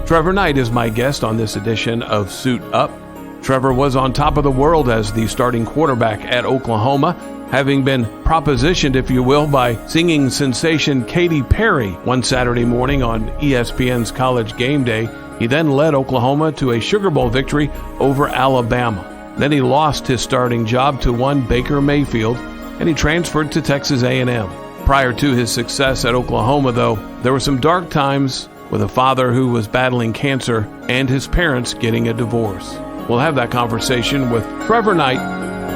Trevor Knight is my guest on this edition of Suit Up. Trevor was on top of the world as the starting quarterback at Oklahoma, having been propositioned, if you will, by singing sensation Katy Perry one Saturday morning on ESPN's College Game Day. He then led Oklahoma to a Sugar Bowl victory over Alabama. Then he lost his starting job to one Baker Mayfield, and he transferred to Texas A&M. Prior to his success at Oklahoma, though, there were some dark times with a father who was battling cancer and his parents getting a divorce. We'll have that conversation with Trevor Knight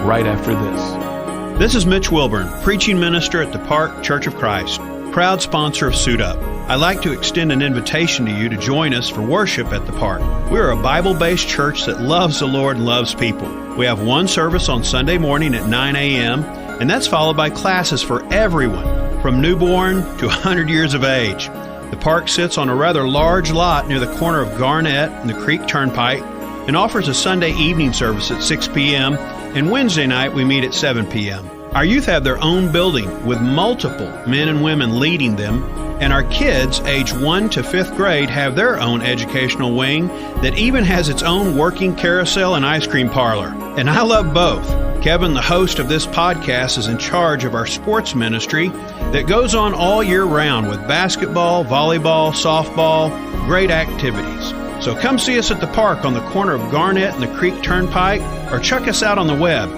right after this. This is Mitch Wilburn, preaching minister at the Park Church of Christ, proud sponsor of Suit Up. I'd like to extend an invitation to you to join us for worship at the Park. We're a Bible-based church that loves the Lord and loves people. We have one service on Sunday morning at 9 a.m., and that's followed by classes for everyone, from newborn to 100 years of age. The park sits on a rather large lot near the corner of Garnett and the Creek Turnpike and offers a Sunday evening service at 6 p.m., and Wednesday night we meet at 7 p.m. Our youth have their own building with multiple men and women leading them, and our kids, age 1 to 5th grade, have their own educational wing that even has its own working carousel and ice cream parlor. And I love both. Kevin, the host of this podcast, is in charge of our sports ministry that goes on all year round with basketball, volleyball, softball, great activities. So come see us at the park on the corner of Garnett and the Creek Turnpike, or check us out on the web.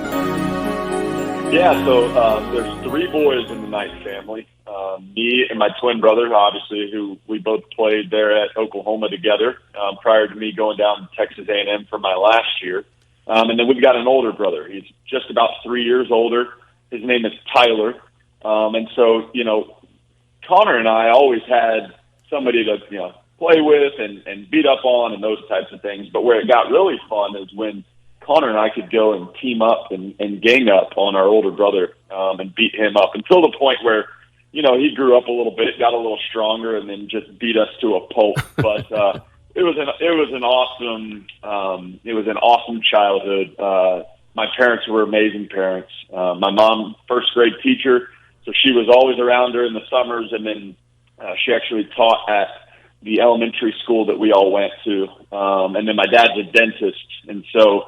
Yeah, so there's 3 boys in the Knight family. Me and my twin brother, obviously, who we both played there at Oklahoma together prior to me going down to Texas A&M for my last year. And then we've got an older brother. He's just about 3 years older. His name is Tyler. And so, Connor and I always had somebody to, play with and beat up on and those types of things. But where it got really fun is when Connor and I could go and team up and gang up on our older brother and beat him up until the point where, he grew up a little bit, got a little stronger, and then just beat us to a pulp. But it was an awesome childhood. My parents were amazing parents. My mom, first grade teacher, so she was always around during the summers, and then she actually taught at the elementary school that we all went to. And then my dad's a dentist, and so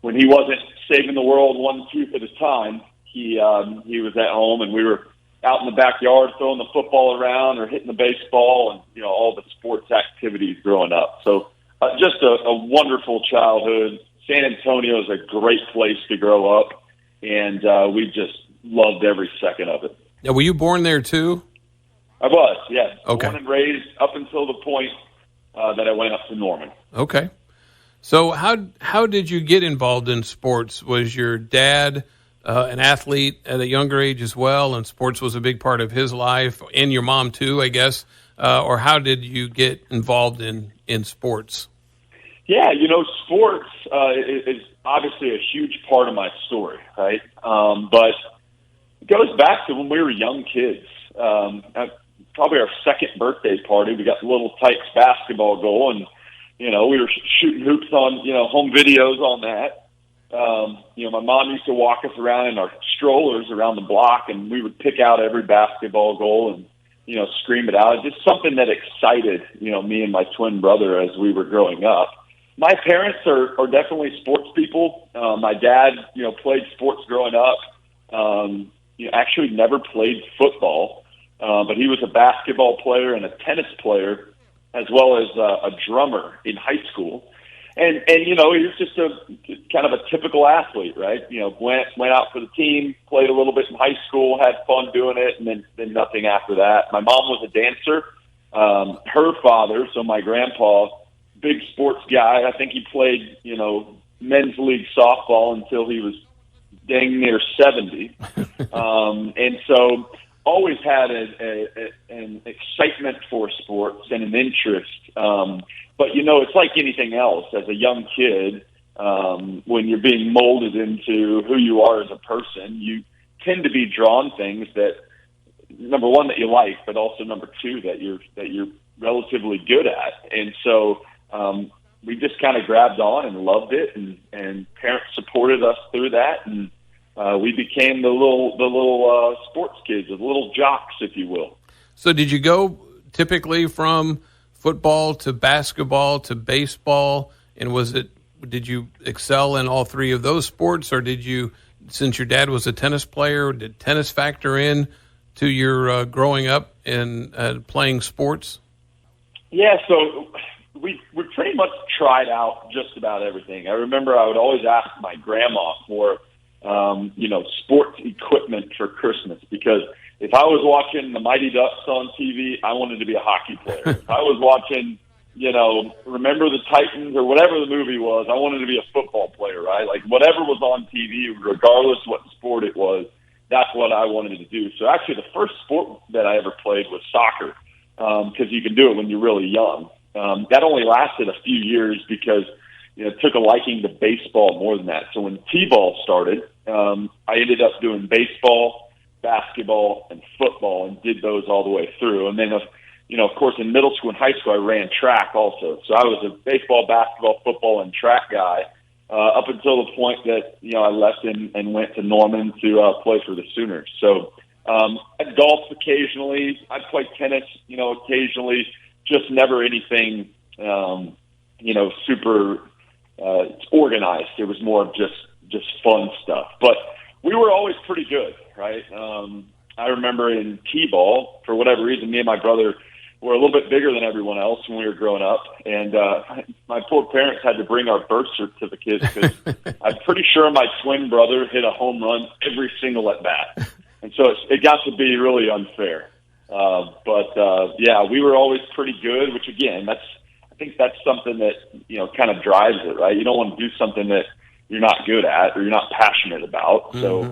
when he wasn't saving the world one tooth at a time, he was at home, and we were out in the backyard throwing the football around or hitting the baseball and, all the sports activities growing up. So just a wonderful childhood. San Antonio is a great place to grow up, and we just loved every second of it. Now, were you born there too? I was, yes. Okay. Born and raised up until the point that I went up to Norman. Okay. So how did you get involved in sports? Was your dad an athlete at a younger age as well, and sports was a big part of his life, and your mom too, I guess? Or how did you get involved in sports? Yeah, sports is obviously a huge part of my story, right? But it goes back to when we were young kids. Probably our second birthday party, we got the Little Tykes basketball goal, and we were shooting hoops on home videos on that. My mom used to walk us around in our strollers around the block, and we would pick out every basketball goal and scream it out. It's just something that excited me and my twin brother as we were growing up. My parents are definitely sports people. My dad played sports growing up. Actually never played football, but he was a basketball player and a tennis player, as well as a drummer in high school. And he was just a kind of a typical athlete, right? Went out for the team, played a little bit in high school, had fun doing it, and then nothing after that. My mom was a dancer. Her father, so my grandpa, big sports guy. I think he played, men's league softball until he was dang near 70. And so always had an excitement for sports and an interest. But, it's like anything else. As a young kid, when you're being molded into who you are as a person, you tend to be drawn things that, number one, that you like, but also number two, that you're relatively good at. And so we just kind of grabbed on and loved it, and parents supported us through that, and we became the little sports kids, the little jocks, if you will. So did you go typically from football to basketball to baseball? And did you excel in all three of those sports, or did you, since your dad was a tennis player, did tennis factor in to your growing up and playing sports? Yeah, so we pretty much tried out just about everything. I remember I would always ask my grandma for, sports equipment for Christmas, because if I was watching the Mighty Ducks on TV, I wanted to be a hockey player. If I was watching, Remember the Titans or whatever the movie was, I wanted to be a football player, right? Like whatever was on TV, regardless what sport it was, that's what I wanted to do. So actually the first sport that I ever played was soccer, because you can do it when you're really young. That only lasted a few years because it took a liking to baseball more than that. So when T-ball started, I ended up doing baseball, basketball, and football, and did those all the way through. And then, of course, in middle school and high school, I ran track also. So I was a baseball, basketball, football, and track guy up until the point that, I left and went to Norman to play for the Sooners. So I golfed occasionally. I played tennis, occasionally, just never anything, super organized. It was more of just fun stuff. But we were always pretty good, right? I remember in T-ball, for whatever reason, me and my brother were a little bit bigger than everyone else when we were growing up. And my poor parents had to bring our birth certificates because I'm pretty sure my twin brother hit a home run every single at bat. And so it got to be really unfair. But we were always pretty good, which again, I think that's something that, kind of drives it, right? You don't want to do something that you're not good at or you're not passionate about. Mm-hmm. So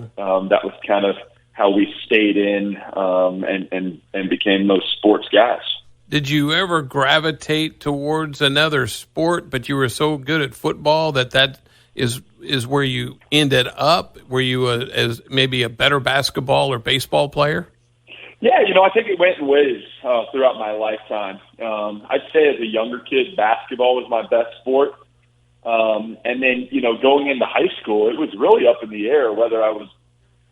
that was kind of how we stayed in and became those sports guys. Did you ever gravitate towards another sport, but you were so good at football that is where you ended up? Were you as maybe a better basketball or baseball player? Yeah, I think it went in waves throughout my lifetime. I'd say as a younger kid, basketball was my best sport. And then, going into high school, it was really up in the air whether I was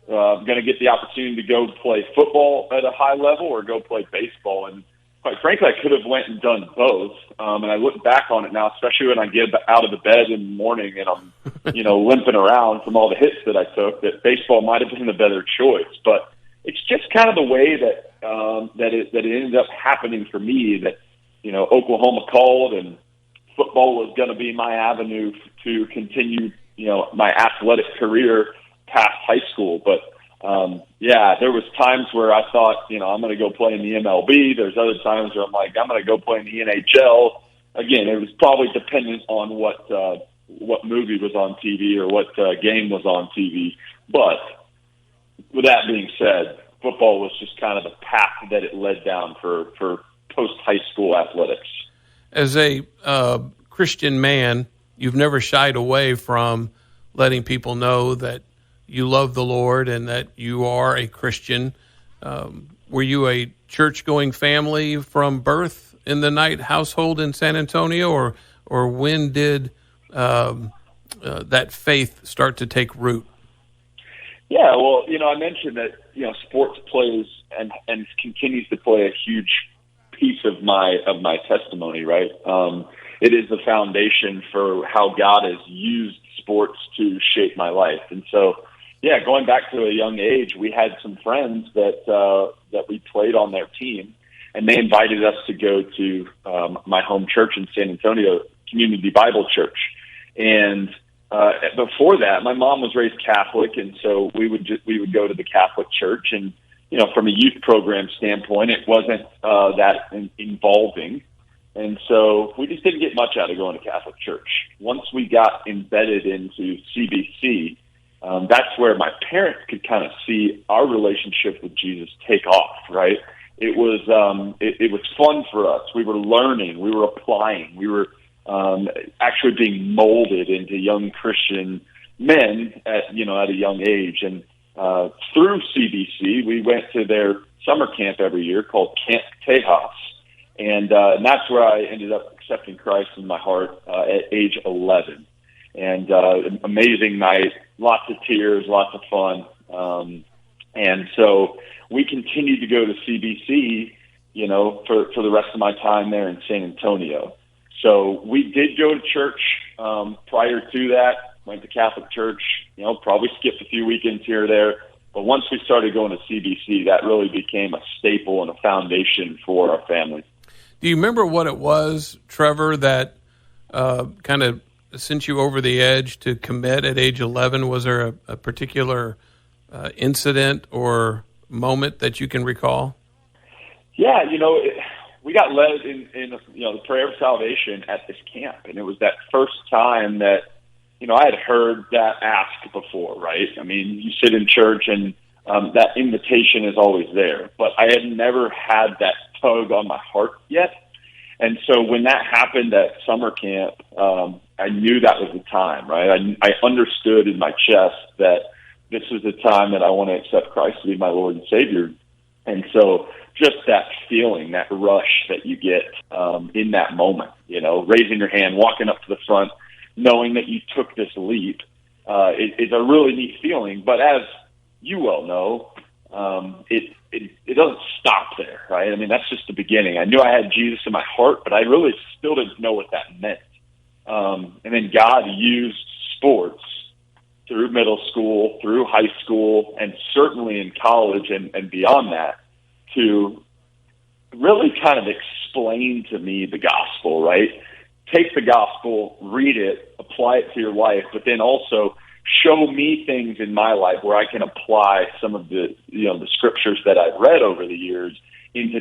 going to get the opportunity to go play football at a high level or go play baseball. And quite frankly, I could have went and done both. And I look back on it now, especially when I get out of the bed in the morning and I'm, limping around from all the hits that I took, that baseball might have been the better choice. But it's just kind of the way that it ended up happening for me that, Oklahoma called and football was going to be my avenue to continue, my athletic career past high school. But, there was times where I thought, I'm going to go play in the MLB. There's other times where I'm like, I'm going to go play in the NHL. Again, it was probably dependent on what movie was on TV or what game was on TV. But with that being said, football was just kind of the path that it led down for post-high school athletics. As a Christian man, you've never shied away from letting people know that you love the Lord and that you are a Christian. Were you a church-going family from birth in the Knight household in San Antonio, or when did that faith start to take root? Yeah, well, I mentioned that, sports plays and continues to play a huge piece of my testimony, right? It is the foundation for how God has used sports to shape my life. And so, going back to a young age, we had some friends that we played on their team, and they invited us to go to my home church in San Antonio, Community Bible Church. And before that, my mom was raised Catholic, and so we would go to the Catholic church. And from a youth program standpoint, it wasn't that involving, and so we just didn't get much out of going to Catholic church. Once we got embedded into CBC, that's where my parents could kind of see our relationship with Jesus take off. Right? It was fun for us. We were learning, we were applying, we were actually being molded into young Christian men at a young age. And through CBC, we went to their summer camp every year called Camp Tejas. And that's where I ended up accepting Christ in my heart at age 11. And amazing night, lots of tears, lots of fun. And so we continued to go to CBC, for the rest of my time there in San Antonio. So we did go to church prior to that, went to Catholic church, probably skipped a few weekends here or there. But once we started going to CBC, that really became a staple and a foundation for our family. Do you remember what it was, Trevor, that kind of sent you over the edge to commit at age 11? Was there a particular incident or moment that you can recall? Yeah, we got led in the prayer of salvation at this camp, and it was that first time that I had heard that asked before, right? I mean, you sit in church and that invitation is always there, but I had never had that tug on my heart yet. And so when that happened at summer camp, I knew that was the time, right? I understood in my chest that this is the time that I want to accept Christ to be my Lord and Savior. And so just that feeling, that rush that you get in that moment, raising your hand, walking up to the front, knowing that you took this leap, is a really neat feeling. But as you well know, it doesn't stop there, right? I mean, that's just the beginning. I knew I had Jesus in my heart, but I really still didn't know what that meant. And then God used sports through middle school, through high school, and certainly in college and beyond that to really kind of explain to me the gospel, right? Take the gospel, read it, apply it to your life, but then also show me things in my life where I can apply some of the scriptures that I've read over the years into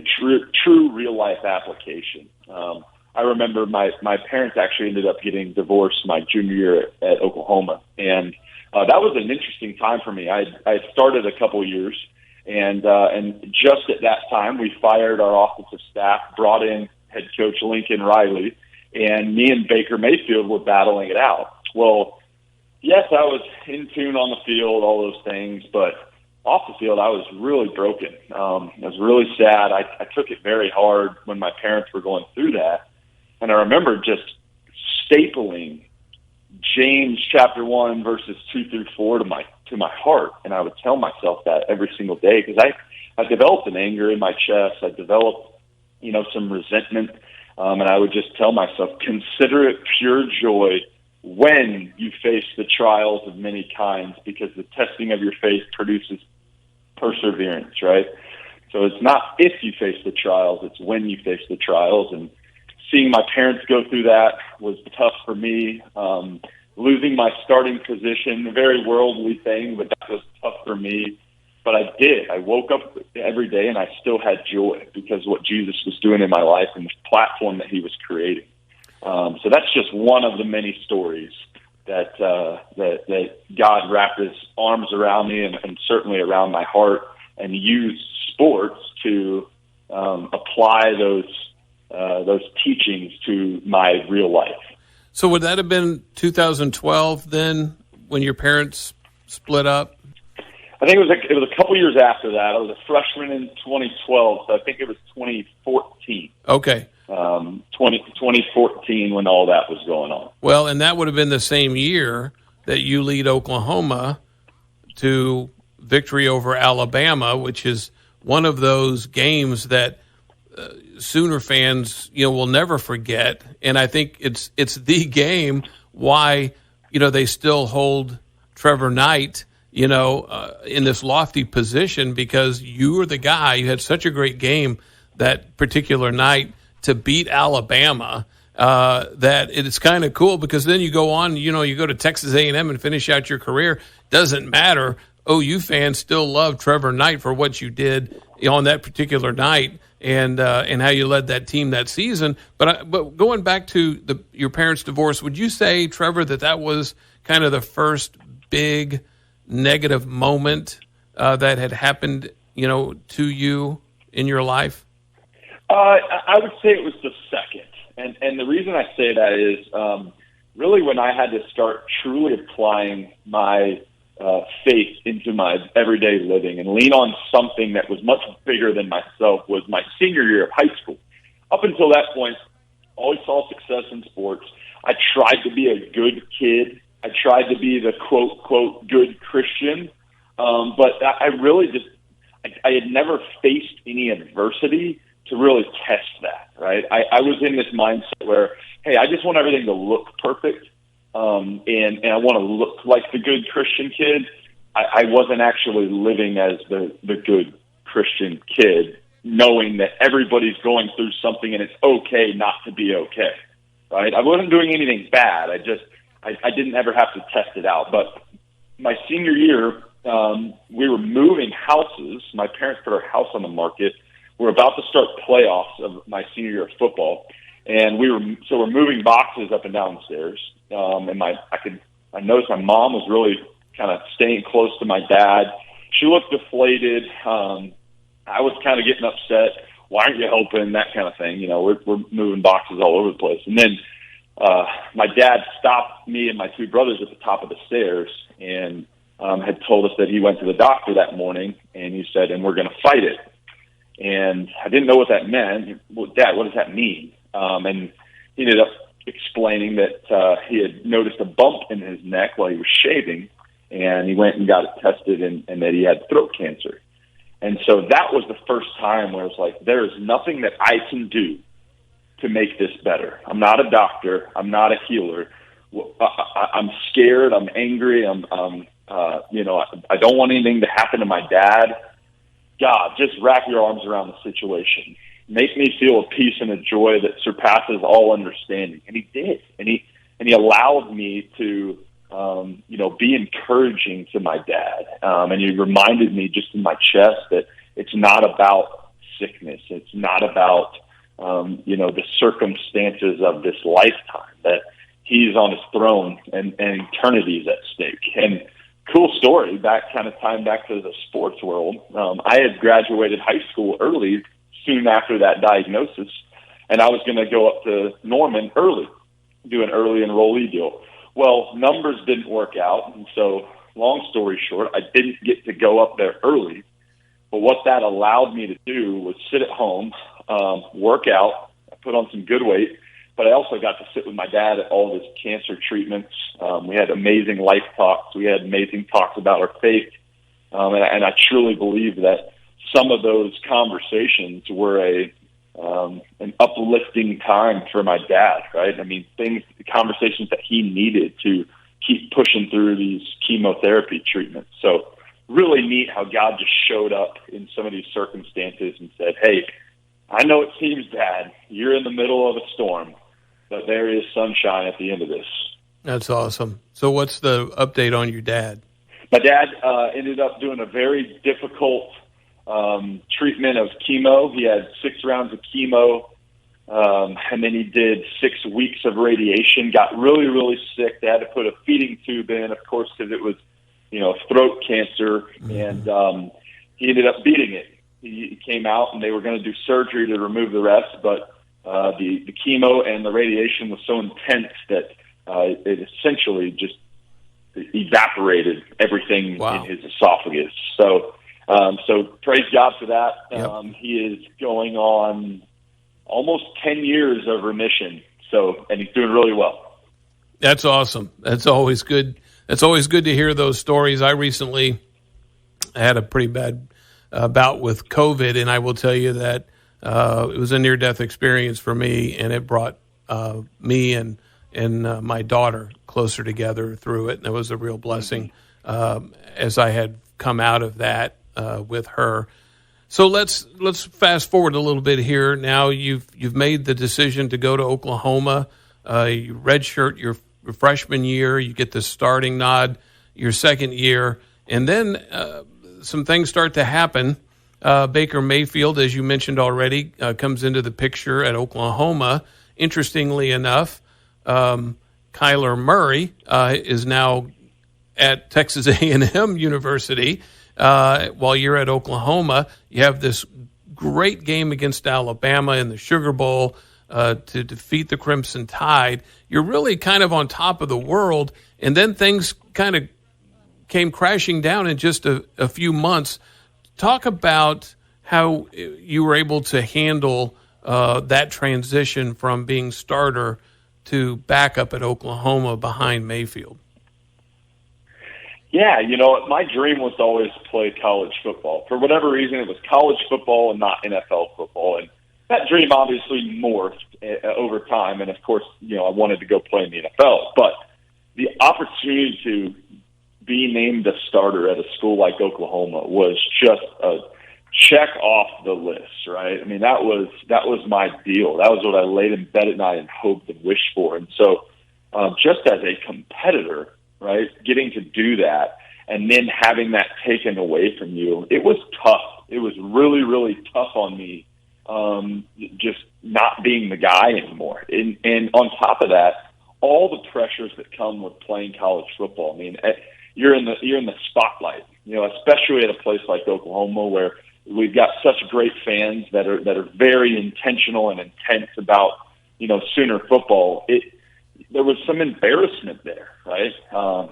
true real life application. I remember my parents actually ended up getting divorced my junior year at Oklahoma, and that was an interesting time for me. I had started a couple years, and just at that time we fired our offensive staff, brought in head coach Lincoln Riley, and me and Baker Mayfield were battling it out. Well, yes, I was in tune on the field, all those things, but off the field, I was really broken. I was really sad. I took it very hard when my parents were going through that. And I remember just stapling James chapter 1, verses 2 through 4 to my heart. And I would tell myself that every single day because I developed an anger in my chest. I developed, some resentment. And I would just tell myself, consider it pure joy when you face the trials of many kinds, because the testing of your faith produces perseverance, right? So it's not if you face the trials, it's when you face the trials. And seeing my parents go through that was tough for me. Losing my starting position, a very worldly thing, but that was tough for me. But I did. I woke up every day and I still had joy because of what Jesus was doing in my life and the platform that he was creating. So that's just one of the many stories that God wrapped his arms around me and certainly around my heart and used sports to apply those teachings to my real life. So would that have been 2012 then when your parents split up? I think it was a couple years after that. I was a freshman in 2012, so I think it was 2014. Okay. 2014 when all that was going on. Well, and that would have been the same year that you lead Oklahoma to victory over Alabama, which is one of those games that Sooner fans, will never forget. And I think it's the game why, they still hold Trevor Knight, in this lofty position because you were the guy. You had such a great game that particular night to beat Alabama that it's kind of cool because then you go on, you go to Texas A&M and finish out your career. Doesn't matter. OU fans still love Trevor Knight for what you did on that particular night and how you led that team that season. But going back to your parents' divorce, would you say, Trevor, that was kind of the first big negative moment that had happened, to you in your life? I would say it was the second. And the reason I say that is really when I had to start truly applying my faith into my everyday living and lean on something that was much bigger than myself was my senior year of high school. Up until that point, always saw success in sports. I tried to be a good kid. I tried to be the quote, quote, good Christian. But I really I had never faced any adversity really test that, right? I was in this mindset where, hey, I just want everything to look perfect, and I want to look like the good Christian kid. I wasn't actually living as the good Christian kid, knowing that everybody's going through something and it's okay not to be okay, right? I wasn't doing anything bad. I didn't ever have to test it out. But my senior year, we were moving houses. My parents put our house on the market. We're about to start playoffs of my senior year of football, and we're moving boxes up and down the stairs. And I noticed my mom was really kind of staying close to my dad. She looked deflated. I was kind of getting upset. Why aren't you helping? That kind of thing. We're moving boxes all over the place. And then my dad stopped me and my two brothers at the top of the stairs and had told us that he went to the doctor that morning, and he said, and we're going to fight it. And I didn't know what that meant. Well, Dad, what does that mean? And he ended up explaining that he had noticed a bump in his neck while he was shaving, and he went and got it tested, and that he had throat cancer. And so that was the first time where it's like, there is nothing that I can do to make this better. I'm not a doctor. I'm not a healer. I'm scared. I'm angry. I don't want anything to happen to my dad. God, just wrap your arms around the situation. Make me feel a peace and a joy that surpasses all understanding. And he did. And he allowed me to, be encouraging to my dad. And he reminded me just in my chest that it's not about sickness. It's not about, the circumstances of this lifetime, that he's on his throne and eternity is at stake. And cool story, back to the sports world. I had graduated high school early, soon after that diagnosis, and I was going to go up to Norman early, do an early enrollee deal. Well, numbers didn't work out, and so long story short, I didn't get to go up there early. But what that allowed me to do was sit at home, work out, I put on some good weight, but I also got to sit with my dad at all of his cancer treatments. We had amazing life talks. We had amazing talks about our faith. And I truly believe that some of those conversations were an uplifting time for my dad, right? I mean, conversations that he needed to keep pushing through these chemotherapy treatments. So really neat how God just showed up in some of these circumstances and said, hey, I know it seems bad. You're in the middle of a storm, but there is sunshine at the end of this. That's awesome. So what's the update on your dad? My dad ended up doing a very difficult treatment of chemo. He had 6 rounds of chemo, and then he did 6 weeks of radiation, got really, really sick. They had to put a feeding tube in, of course, because it was, throat cancer, and he ended up beating it. He came out, and they were going to do surgery to remove the rest, but the chemo and the radiation was so intense that it essentially just evaporated everything in his esophagus. So praise God for that. Yep. He is going on almost 10 years of remission. And he's doing really well. That's awesome. That's always good. It's always good to hear those stories. I recently had a pretty bad bout with COVID, and I will tell you that it was a near-death experience for me, and it brought me and my daughter closer together through it, and it was a real blessing as I had come out of that with her. So let's fast forward a little bit here. Now you've made the decision to go to Oklahoma. You redshirt your freshman year. You get the starting nod your second year, and then some things start to happen. Baker Mayfield, as you mentioned already, comes into the picture at Oklahoma. Interestingly enough, Kyler Murray is now at Texas A&M University. While you're at Oklahoma, you have this great game against Alabama in the Sugar Bowl to defeat the Crimson Tide. You're really kind of on top of the world, and then things kind of came crashing down in just a few months. Talk about how you were able to handle that transition from being starter to backup at Oklahoma behind Mayfield. Yeah, my dream was to always play college football. For whatever reason, it was college football and not NFL football. And that dream obviously morphed over time, and of course, I wanted to go play in the NFL. But the opportunity to be named a starter at a school like Oklahoma was just a check off the list, right? I mean, that was my deal. That was what I laid in bed at night and hoped and wished for. And so, just as a competitor, right, getting to do that and then having that taken away from you, it was tough. It was really, really tough on me, just not being the guy anymore. And on top of that, all the pressures that come with playing college football. I mean, you're in the spotlight, especially at a place like Oklahoma where we've got such great fans that are very intentional and intense about, Sooner football. There was some embarrassment there, right? I'm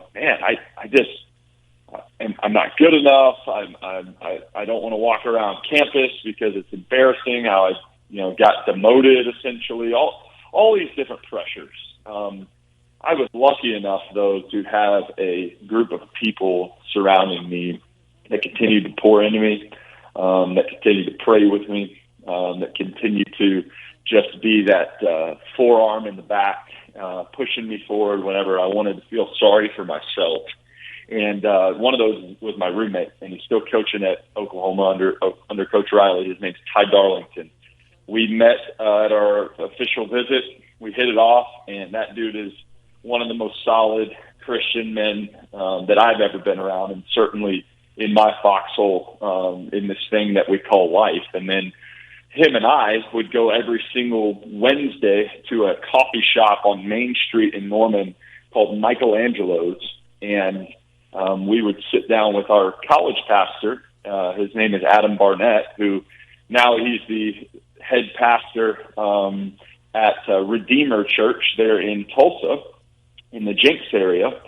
not good enough. I don't want to walk around campus because it's embarrassing how I, got demoted essentially. All these different pressures. I was lucky enough though to have a group of people surrounding me that continued to pour into me, that continued to pray with me, that continued to just be that forearm in the back, pushing me forward whenever I wanted to feel sorry for myself. And one of those was my roommate, and he's still coaching at Oklahoma under Coach Riley. His name's Ty Darlington. We met at our official visit. We hit it off, and that dude is one of the most solid Christian men that I've ever been around, and certainly in my foxhole in this thing that we call life. And then him and I would go every single Wednesday to a coffee shop on Main Street in Norman called Michelangelo's, and we would sit down with our college pastor. His name is Adam Barnett, who now he's the head pastor at Redeemer Church there in Tulsa, in the Jenks area.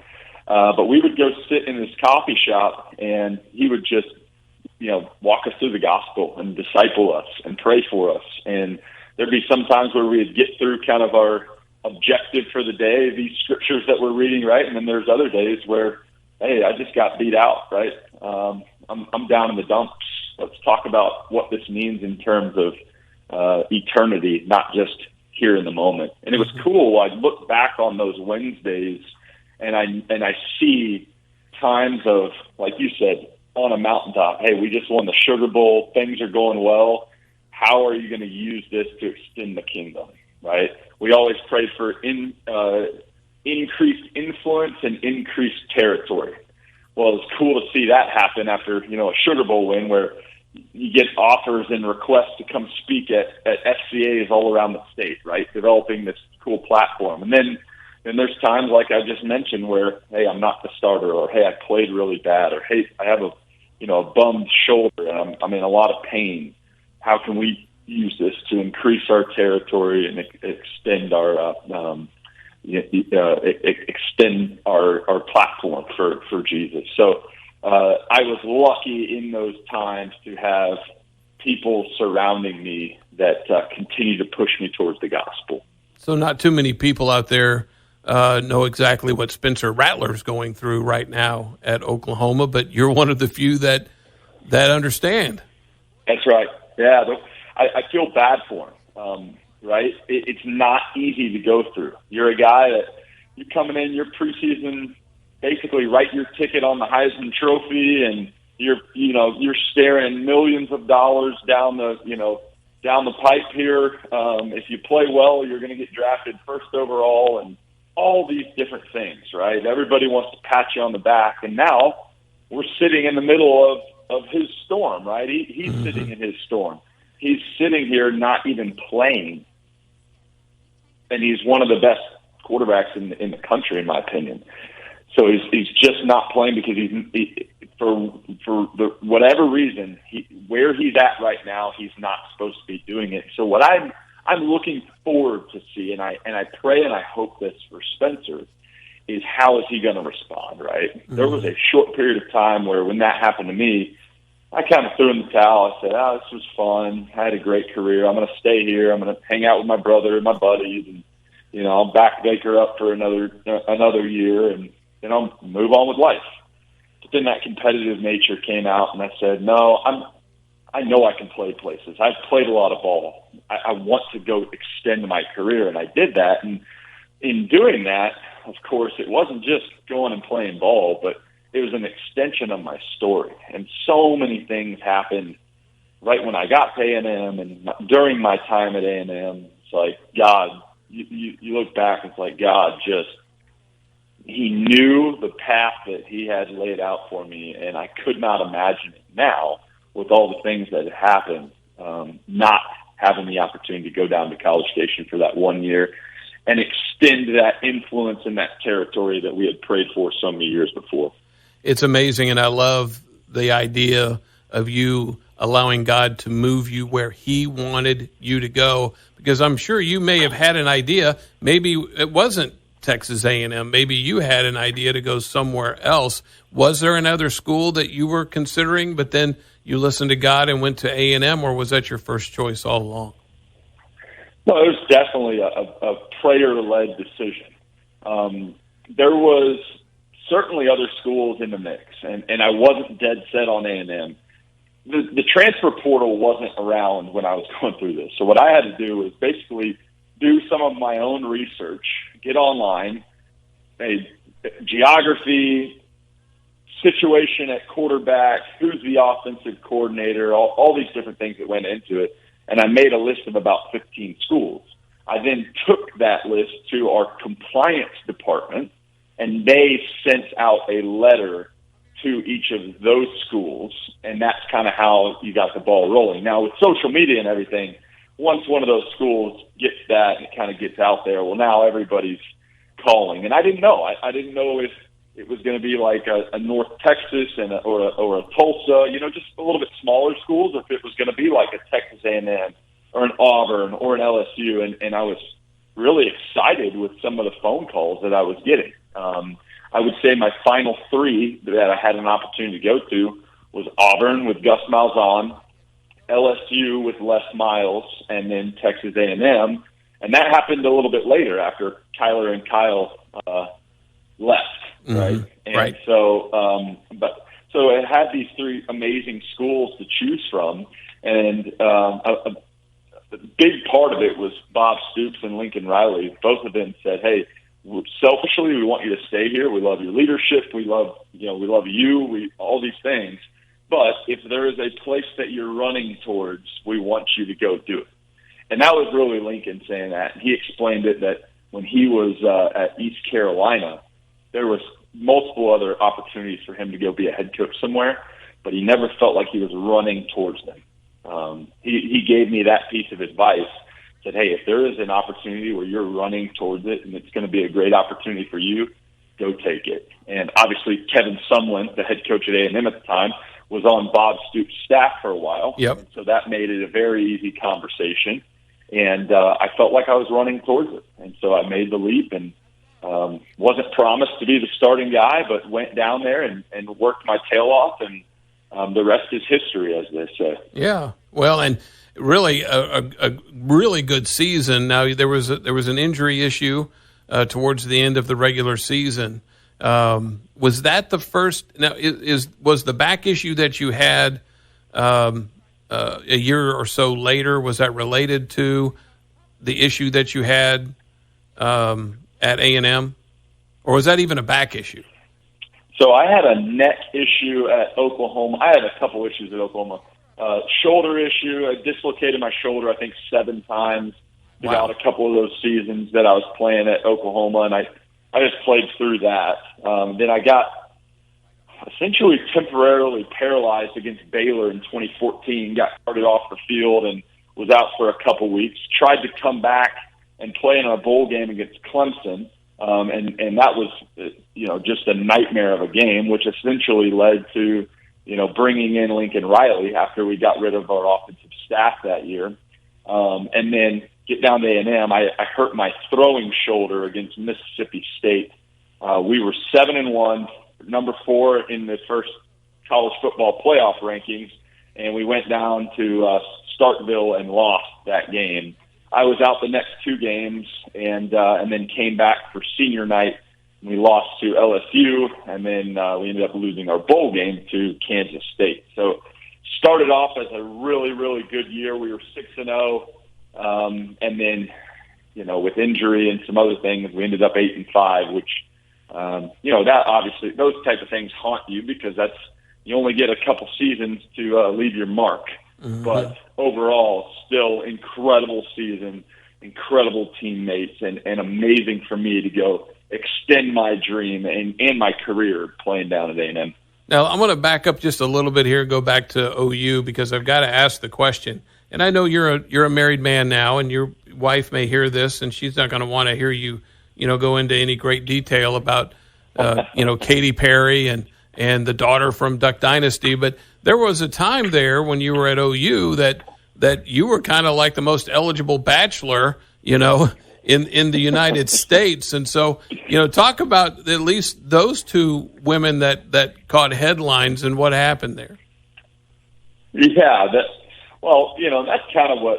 But we would go sit in this coffee shop, and he would just, walk us through the gospel and disciple us and pray for us. And there'd be some times where we'd get through kind of our objective for the day, these scriptures that we're reading, right? And then there's other days where, hey, I just got beat out, right? I'm down in the dumps. Let's talk about what this means in terms of eternity, not just here in the moment. And it was cool. I look back on those Wednesdays, and I see times of, like you said, on a mountaintop. Hey, we just won the Sugar Bowl. Things are going well. How are you going to use this to extend the kingdom, right? We always pray for increased influence and increased territory. Well, it's cool to see that happen after, a Sugar Bowl win where you get offers and requests to come speak at FCAs all around the state, right? Developing this cool platform. And then there's times like I just mentioned where, hey, I'm not the starter, or hey, I played really bad, or hey, I have a bummed shoulder and I'm in a lot of pain. How can we use this to increase our territory and extend our extend our platform for Jesus? So I was lucky in those times to have people surrounding me that continue to push me towards the gospel. So not too many people out there know exactly what Spencer Rattler's going through right now at Oklahoma, but you're one of the few that understand. That's right. Yeah, I feel bad for him, right? It's not easy to go through. You're a guy that you're coming in, your preseason, basically write your ticket on the Heisman Trophy, and you're staring millions of dollars down the pipe here. If you play well, you're going to get drafted first overall, and all these different things, right? Everybody wants to pat you on the back, and now we're sitting in the middle of his storm, right? He's sitting in his storm. He's sitting here not even playing, and he's one of the best quarterbacks in the country, in my opinion. So he's just not playing because for whatever reason, where he's at right now, he's not supposed to be doing it. So what I'm looking forward to see, and I pray and I hope this for Spencer, is how is he going to respond, right? Mm-hmm. There was a short period of time where when that happened to me, I kind of threw in the towel. I said, this was fun. I had a great career. I'm going to stay here. I'm going to hang out with my brother and my buddies, and, I'll back Baker up for another year, and then I'll move on with life. But then that competitive nature came out, and I said, no, I know I can play places. I've played a lot of ball. I want to go extend my career, and I did that. And in doing that, of course, it wasn't just going and playing ball, but it was an extension of my story. And so many things happened right when I got to A&M and during my time at A&M. It's like, God, you look back, it's like God he knew the path that he had laid out for me, and I could not imagine it now with all the things that had happened, not having the opportunity to go down to College Station for that 1 year and extend that influence in that territory that we had prayed for so many years before. It's amazing, and I love the idea of you allowing God to move you where he wanted you to go, because I'm sure you may have had an idea. Maybe it wasn't Texas A&M. Maybe you had an idea to go somewhere else. Was there another school that you were considering, but then you listened to God and went to A&M, or was that your first choice all along? No, it was definitely a prayer-led decision. There was certainly other schools in the mix, and I wasn't dead set on A&M. The transfer portal wasn't around when I was going through this. So what I had to do was basically do some of my own research, get online, geography, situation at quarterback, who's the offensive coordinator, all these different things that went into it. And I made a list of about 15 schools. I then took that list to our compliance department, and they sent out a letter to each of those schools, and that's kind of how you got the ball rolling. Now, with social media and everything, once one of those schools gets that and it kind of gets out there, well, now everybody's calling. And I didn't know. I didn't know if it was going to be like a North Texas or a Tulsa, just a little bit smaller schools, or if it was going to be like a Texas A&M or an Auburn or an LSU. And I was really excited with some of the phone calls that I was getting. I would say my final three that I had an opportunity to go to was Auburn with Gus Malzahn, LSU with Les Miles, and then Texas A&M. And that happened a little bit later after Tyler and Kyle left, right? And right. So it had these three amazing schools to choose from, and a big part of it was Bob Stoops and Lincoln Riley. Both of them said, "Hey, selfishly, we want you to stay here. We love your leadership. We love you. All these things. But if there is a place that you're running towards, we want you to go do it." And that was really Lincoln saying that. And he explained it that when he was at East Carolina, there was multiple other opportunities for him to go be a head coach somewhere, but he never felt like he was running towards them. He gave me that piece of advice, said, "Hey, if there is an opportunity where you're running towards it and it's going to be a great opportunity for you, go take it." And obviously Kevin Sumlin, the head coach at A&M at the time, was on Bob Stoops' staff for a while. Yep. So that made it a very easy conversation. And I felt like I was running towards it. And so I made the leap and wasn't promised to be the starting guy, but went down there and worked my tail off. And the rest is history, as they say. Yeah. Well, and really a really good season. Now, there was an injury issue towards the end of the regular season. Was that the first? Now, was the back issue that you had a year or so later? Was that related to the issue that you had at A&M, or was that even a back issue? So I had a neck issue at Oklahoma. I had a couple issues at Oklahoma. Shoulder issue. I dislocated my shoulder, I think, 7 times throughout a couple of those seasons that I was playing at Oklahoma, and I just played through that. Then I got essentially temporarily paralyzed against Baylor in 2014, got carted off the field and was out for a couple weeks. Tried to come back and play in a bowl game against Clemson, and that was just a nightmare of a game, which essentially led to bringing in Lincoln Riley after we got rid of our offensive staff that year. And then get down to A&M, I hurt my throwing shoulder against Mississippi State. We were 7-1, number 4 in the first college football playoff rankings, and we went down to Starkville and lost that game. I was out the next 2 games, and then came back for senior night. We lost to LSU, and then we ended up losing our bowl game to Kansas State. So started off as a really, really good year. We were 6-0, and then, with injury and some other things, we ended up 8-5, which, that obviously, those type of things haunt you because you only get a couple seasons to leave your mark. Mm-hmm. But overall, still incredible season, incredible teammates, and amazing for me to go extend my dream and my career playing down at A&M. Now, I'm going to back up just a little bit here and go back to OU because I've got to ask the question. And I know you're a married man now, and your wife may hear this, and she's not going to want to hear you, go into any great detail about, Katy Perry and the daughter from Duck Dynasty. But there was a time there when you were at OU that you were kind of like the most eligible bachelor, in the United States. And so, talk about at least those two women that caught headlines and what happened there. Yeah, that's kind of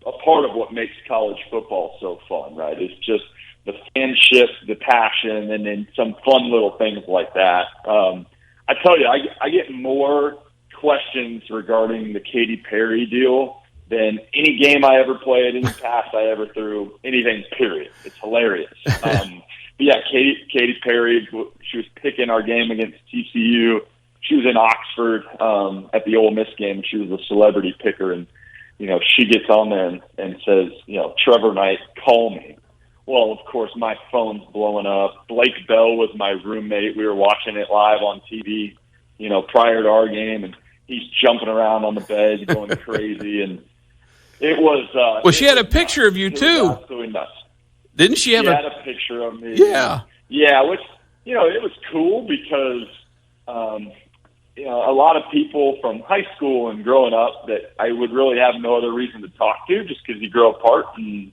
a part of what makes college football so fun, right? It's just the fanship, the passion, and then some fun little things like that. I tell you, I get more questions regarding the Katy Perry deal than any game I ever played, any pass I ever threw, anything, period. It's hilarious. But yeah, Katy Perry, she was picking our game against TCU. She was in Oxford at the Ole Miss game. She was a celebrity picker, and, she gets on there and says, Trevor Knight, call me. Well, of course, my phone's blowing up. Blake Bell was my roommate. We were watching it live on TV, prior to our game, and he's jumping around on the bed, going crazy, and it was. Well, she had a picture of you too. Absolutely nuts. Didn't she have? She had a picture of me. Yeah. Yeah, which it was cool because a lot of people from high school and growing up that I would really have no other reason to talk to just because you grow apart, and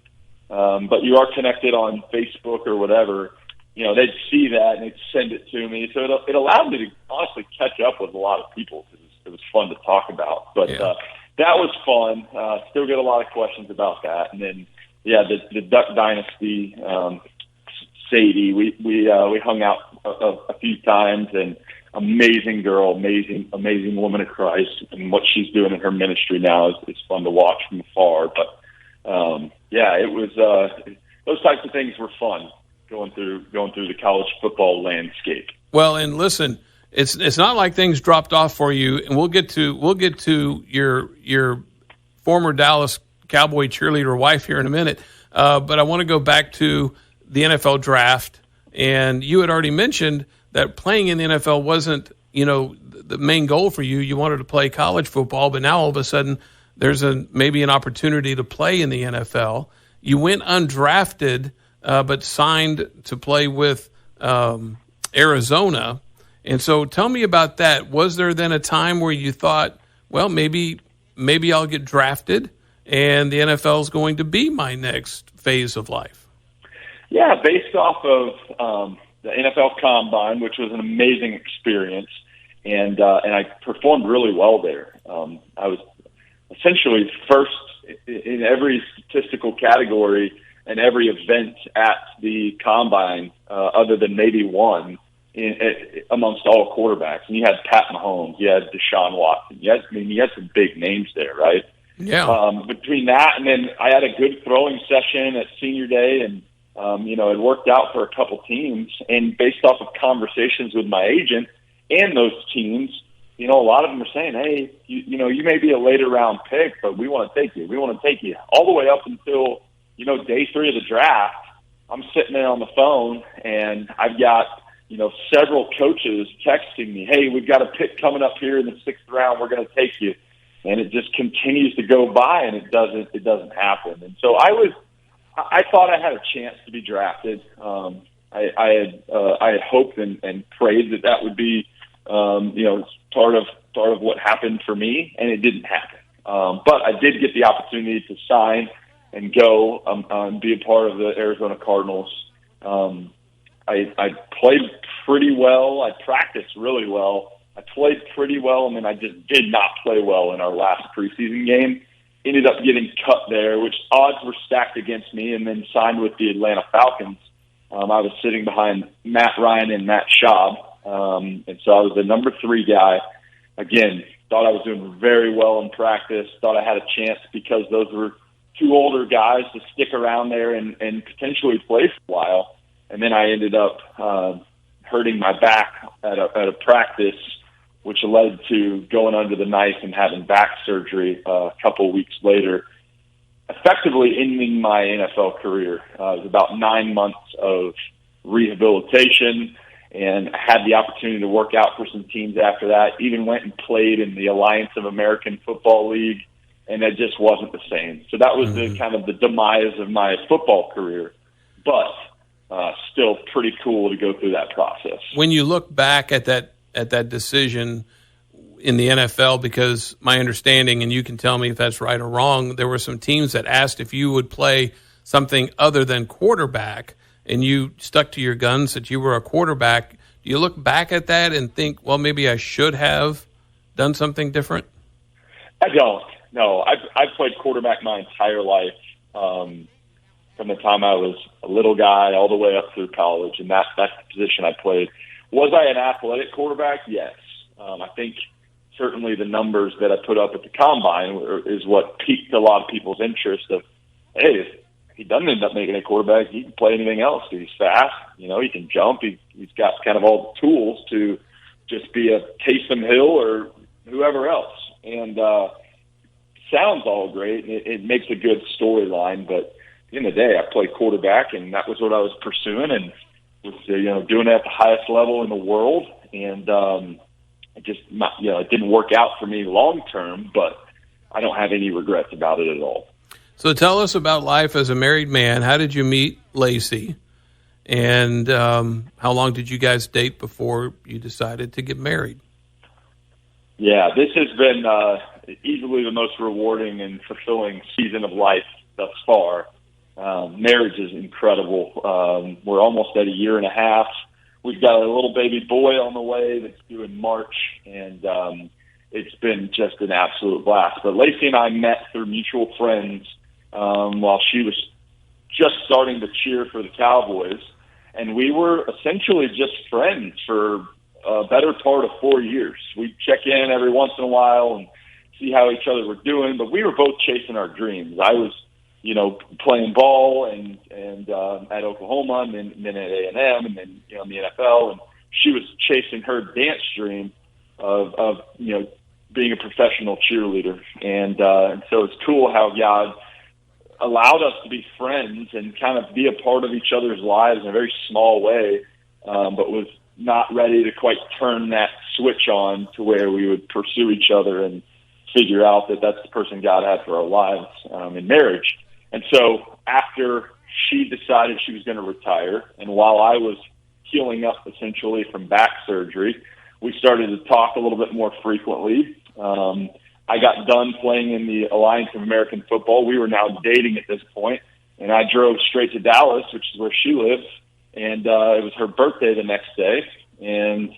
but you are connected on Facebook or whatever. They'd see that and they'd send it to me, so it allowed me to honestly catch up with a lot of people because it was fun to talk about. But that was fun. Still get a lot of questions about that. And then, the Duck Dynasty, Sadie, we hung out a few times, and amazing girl, amazing woman of Christ, and what she's doing in her ministry now is fun to watch from afar. But it was those types of things were fun going through the college football landscape. Well, and listen, it's not like things dropped off for you, and we'll get to your former Dallas Cowboy cheerleader wife here in a minute. But I want to go back to the NFL draft, and you had already mentioned that playing in the NFL wasn't, the main goal for you. You wanted to play college football, but now all of a sudden there's maybe an opportunity to play in the NFL. You went undrafted, but signed to play with Arizona. And so tell me about that. Was there then a time where you thought, well, maybe I'll get drafted and the NFL is going to be my next phase of life? Yeah, based off of the NFL Combine, which was an amazing experience, and I performed really well there. I was essentially first in every statistical category and every event at the Combine, other than maybe one, amongst all quarterbacks. And you had Pat Mahomes, you had Deshaun Watson, you had some big names there, right? Yeah. Between that and then I had a good throwing session at senior day, and it worked out for a couple teams. And based off of conversations with my agent and those teams, a lot of them are saying, hey, you may be a later round pick, but we want to take you. We want to take you all the way up until, day 3 of the draft. I'm sitting there on the phone, and I've got, several coaches texting me, hey, we've got a pick coming up here in the 6th round. We're going to take you. And it just continues to go by, and it doesn't happen. And so I thought I had a chance to be drafted. I had hoped and prayed that would be, part of what happened for me, and it didn't happen. But I did get the opportunity to sign and go and be a part of the Arizona Cardinals. I played pretty well. I practiced really well. I played pretty well, and then I just did not play well in our last preseason game. Ended up getting cut there, which odds were stacked against me, and then signed with the Atlanta Falcons. I was sitting behind Matt Ryan and Matt Schaub, and so I was the number 3 guy. Again, thought I was doing very well in practice, thought I had a chance because those were two older guys to stick around there and potentially play for a while. And then I ended up hurting my back at a practice, which led to going under the knife and having back surgery a couple of weeks later, effectively ending my NFL career. It was about 9 months of rehabilitation, and I had the opportunity to work out for some teams after that. Even went and played in the Alliance of American Football League, and it just wasn't the same. So that was the kind of the demise of my football career, but still pretty cool to go through that process. When you look back at that decision in the NFL, because my understanding, and you can tell me if that's right or wrong, there were some teams that asked if you would play something other than quarterback, and you stuck to your guns that you were a quarterback. Do you look back at that and think, well, maybe I should have done something different? I don't. No, I've played quarterback my entire life, from the time I was a little guy all the way up through college, and that's the position I played. Was I an athletic quarterback? Yes. I think certainly the numbers that I put up at the combine is what piqued a lot of people's interest of, hey, if he doesn't end up making a quarterback, he can play anything else. He's fast, he can jump. He's got kind of all the tools to just be a Taysom Hill or whoever else. And sounds all great. It makes a good storyline, but at the end of the day, I played quarterback, and that was what I was pursuing, and was doing it at the highest level in the world. And it just it didn't work out for me long term, but I don't have any regrets about it at all. So tell us about life as a married man. How did you meet Lacey? And how long did you guys date before you decided to get married? Yeah, this has been easily the most rewarding and fulfilling season of life thus far. Marriage is incredible. We're almost at a year and a half. We've got a little baby boy on the way that's due in March, and it's been just an absolute blast. But Lacey and I met through mutual friends while she was just starting to cheer for the Cowboys, and we were essentially just friends for a better part of 4 years. We'd check in every once in a while and see how each other were doing, but we were both chasing our dreams. I was playing ball and at Oklahoma, and then at A&M, and then in the NFL, and she was chasing her dance dream of being a professional cheerleader, and so it's cool how God allowed us to be friends and kind of be a part of each other's lives in a very small way, but was not ready to quite turn that switch on to where we would pursue each other and figure out that that's the person God had for our lives in marriage. And so after she decided she was going to retire, and while I was healing up essentially from back surgery, we started to talk a little bit more frequently. I got done playing in the Alliance of American Football. We were now dating at this point, and I drove straight to Dallas, which is where she lives, and it was her birthday the next day, and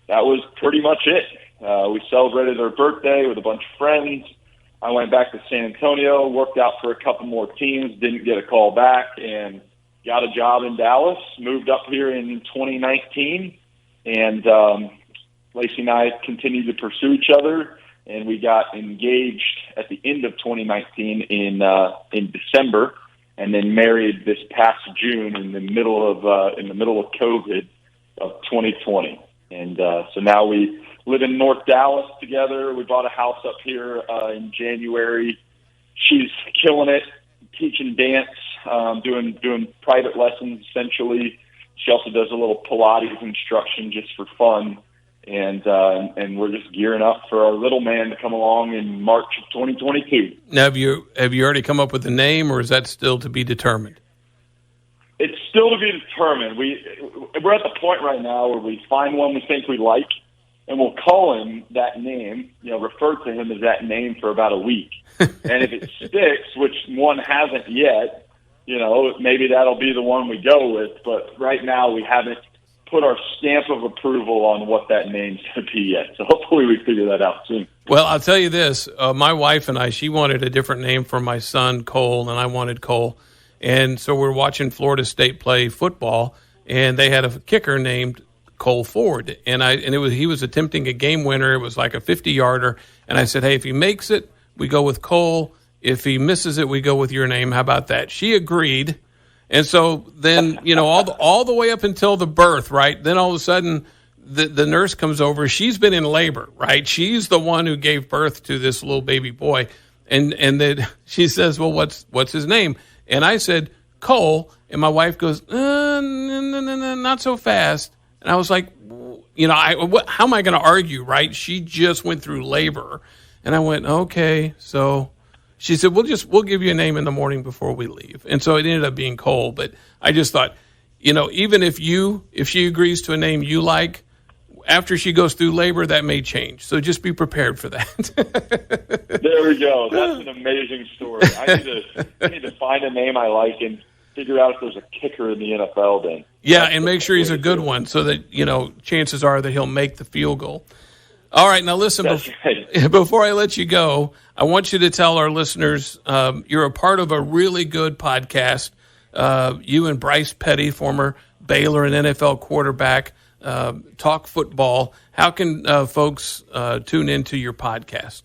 that was pretty much it. We celebrated her birthday with a bunch of friends. I went back to San Antonio, worked out for a couple more teams, didn't get a call back, and got a job in Dallas, moved up here in 2019, and Lacey and I continued to pursue each other, and we got engaged at the end of 2019 in December, and then married this past June in the middle of COVID of 2020. And so now we live in North Dallas together. We bought a house up here in January. She's killing it, teaching dance, doing private lessons essentially. She also does a little Pilates instruction just for fun. And we're just gearing up for our little man to come along in March of 2022. Now, have you already come up with a name, or is that still to be determined? It's still to be determined. We're at the point right now where we find one we think we like, and we'll call him that name, refer to him as that name for about a week. And if it sticks, which one hasn't yet, maybe that'll be the one we go with. But right now we haven't put our stamp of approval on what that name's going to be yet. So hopefully we figure that out soon. Well, I'll tell you this. My wife and I, she wanted a different name for my son, Cole, and I wanted Cole. And so we're watching Florida State play football, and they had a kicker named Cole Ford. And he was attempting a game winner. It was like a 50-yarder. And I said, hey, if he makes it, we go with Cole. If he misses it, we go with your name. How about that? She agreed. And so then, all the way up until the birth, right? Then all of a sudden, the nurse comes over. She's been in labor, right? She's the one who gave birth to this little baby boy. And then she says, well, what's his name? And I said, Cole. And my wife goes, no, not so fast. And I was like, how am I going to argue, right? She just went through labor. And I went, okay. So she said, we'll give you a name in the morning before we leave. And so it ended up being Cole. But I just thought, even if she agrees to a name you like, after she goes through labor, that may change. So just be prepared for that. There we go. That's an amazing story. I need to find a name I like and figure out if there's a kicker in the NFL then. Yeah, and make sure he's a good one so that, chances are that he'll make the field goal. All right, now listen, before I let you go, I want you to tell our listeners you're a part of a really good podcast. You and Bryce Petty, former Baylor and NFL quarterback, talk football. How can folks tune into your podcast?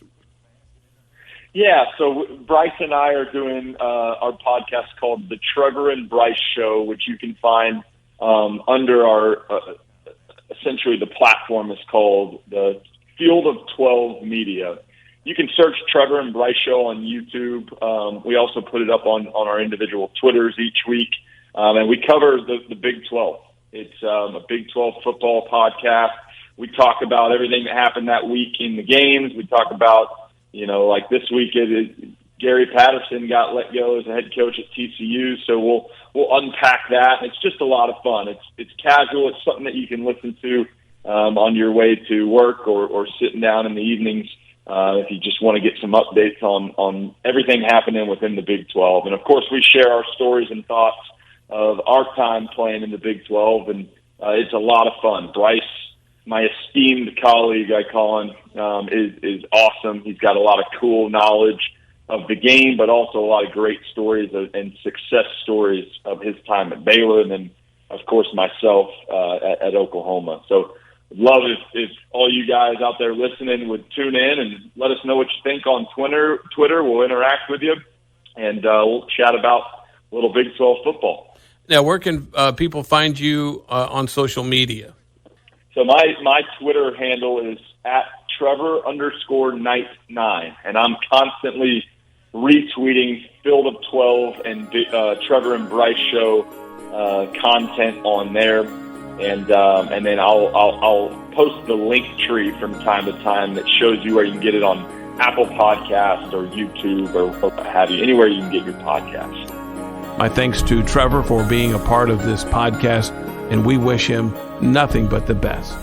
Yeah, so Bryce and I are doing our podcast called The Trevor and Bryce Show, which you can find under our, essentially the platform is called the Field of 12 Media. You can search Trevor and Bryce Show on YouTube. We also put it up on our individual Twitters each week, and we cover the Big 12. It's a Big 12 football podcast. We talk about everything that happened that week in the games. We talk about, like this week, Gary Patterson got let go as a head coach at TCU. So we'll unpack that. It's just a lot of fun. It's casual. It's something that you can listen to on your way to work or sitting down in the evenings if you just want to get some updates on everything happening within the Big 12. And of course, we share our stories and thoughts of our time playing in the Big 12, and it's a lot of fun. Bryce, my esteemed colleague, I call him, is awesome. He's got a lot of cool knowledge of the game, but also a lot of great stories and success stories of his time at Baylor, and then, of course, myself at Oklahoma. So I'd love if all you guys out there listening would tune in and let us know what you think on Twitter. We'll interact with you, and we'll chat about a little Big 12 football. Now, where can people find you on social media? So my Twitter handle is at Trevor_Knight9, and I'm constantly retweeting Field of 12 and Trevor and Bryce Show content on there, and then I'll post the link tree from time to time that shows you where you can get it on Apple Podcasts or YouTube or what have you, anywhere you can get your podcasts. My thanks to Trevor for being a part of this podcast, and we wish him nothing but the best.